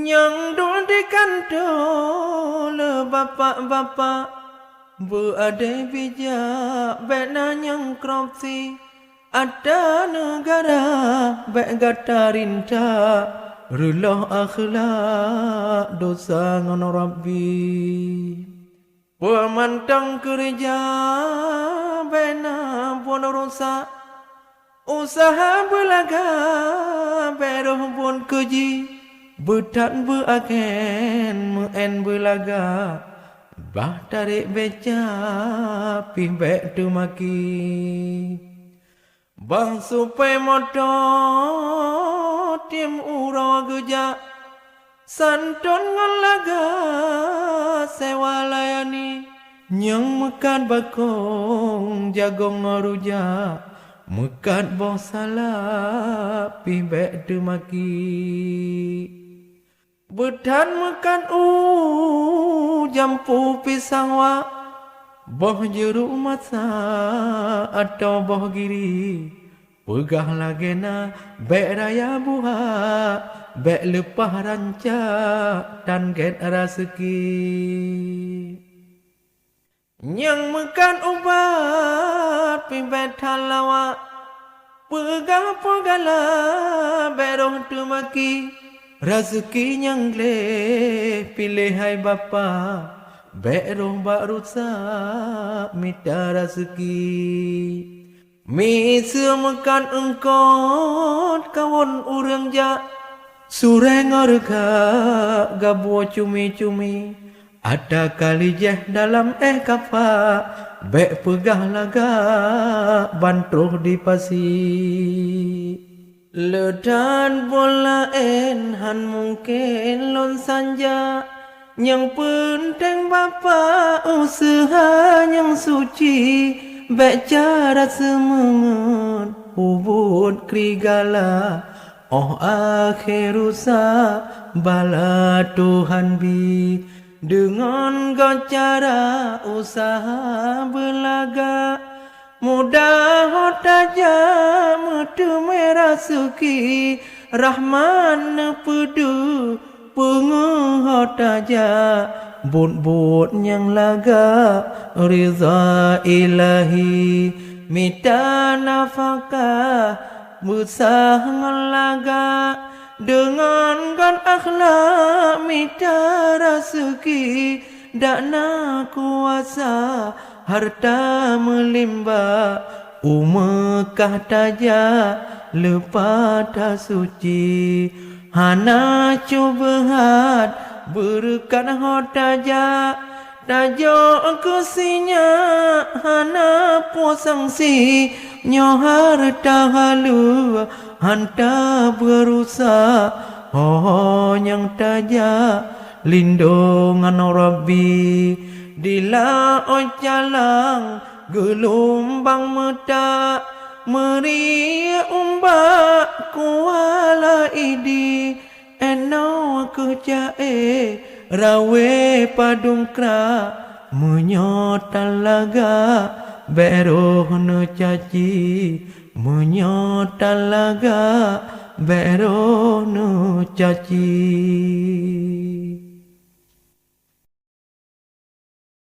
Yang dul di kantol bapak-bapak berada bijak bena yang korupsi. Ada negara baik gata rinta relah akhlak dosa ngono Rabbi. Pemantang kerja bena pun rusak, usaha belaga beroh pun keji, betan beragen muen belaga, bah tarik beca pih bek tu maki. Bang supaya motor tim ura geja santun ngalaga sewa layani nyang mekat bakong jagong ngaruja mekat boh salah pih bek tu maki. Betan mekat jampu pisang wa boh jeruk masa atau boh giri, pegah lagena bek raya buha, bek lepah rancak dan get rezeki. Yang mekan ubat pimpet halawa, pegah pegala beroh tu maki, rezeki yang le pilih hai bapa. Bek roh bak rusak minta rezeki. Mi semekan engkot kawan urang ja sureng orga gabuo cumi-cumi. Ada kali jeh dalam kapa bek pegah laga bantuh di pasi. Ledan bola han mungkin lon sanja. Yang penting bapa usaha yang suci, baik cara semangat ubud krigala. Oh akhir rusak bala Tuhan bi, dengan cara usaha belaga. Mudah hotaja mutu merasuki, Rahman pedu penguhot aja but-but yang laga ridha ilahi minta nafkah musah ngelaga dengan kan akhlak minta rezeki dana kuasa harta melimpah umekah taja lepas suci. Hana cubahat berkat hotaja tajo kusinya hana posangsi nyohar tahalu hanta berusaha oh yang taja lindungan Rabbi dila ocalang gelombang meta meri umbak kuala idi eno kejae rawe padungkra menyotal laga beroh no caci menyotal laga beroh no caci.